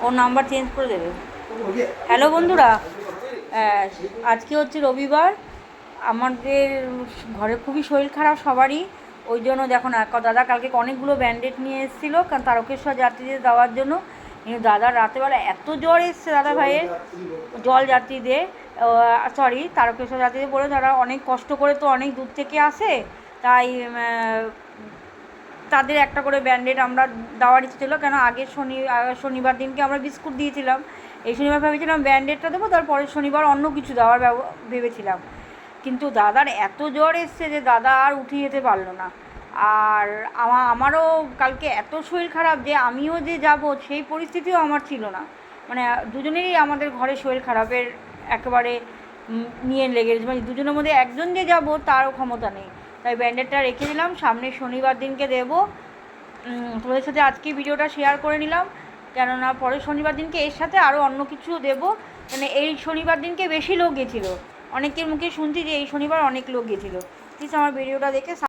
ওর number change করে দেবে। Hello বন্ধুরা, আজকে হচ্ছে রবিবার। আমাদের ঘরে খুবই শরীর খারাপ সবারই। ওই জন্য দেখো না, দাদা কালকে অনেকগুলো ব্যান্ডেড নিয়ে এসেছিলো কারণ তারকেশ্বর যাত্রীদের দেওয়ার জন্য। কিন্তু দাদার রাতেবেলা এত জ্বর এসছে দাদা ভাইয়ের, জল যাত্রীদের, সরি তারকেশ্বর যাত্রীদের বলে, তারা অনেক কষ্ট করে তো অনেক দূর থেকে আসে, তাই তাদের একটা করে ব্যান্ডেড আমরা দেওয়ার ইচ্ছে ছিল। কেন আগের শনিবার দিনকে আমরা বিস্কুট দিয়েছিলাম, এই শনিবার ভেবেছিলাম ব্যান্ডেডটা দেবো, তারপরের শনিবার অন্য কিছু দেওয়ার ভেবেছিলাম। কিন্তু দাদার এত জ্বর এসছে যে দাদা আর উঠে যেতে পারলো না। আর আমারও কালকে এত শরীর খারাপ যে আমিও যে যাব সেই পরিস্থিতিও আমার ছিল না। মানে দুজনেরই আমাদের ঘরে শরীর খারাপের একেবারে নিয়ে লেগে গেছে, মানে দুজনের মধ্যে একজন যে যাব তারও ক্ষমতা নেই। তাই ব্যান্ডেডটা রেখে দিলাম, সামনের শনিবার দিনকে দেবো। তোমাদের সাথে আজকে ভিডিওটা শেয়ার করে নিলাম, কেননা পরের শনিবার দিনকে এর সাথে আরও অন্য কিছু দেবো। মানে এই শনিবার দিনকে বেশি লোক গেছিলো, অনেকের মুখে শুনছি যে এই শনিবার অনেক লোক গেছিলো। প্লিজ আমার ভিডিওটা দেখে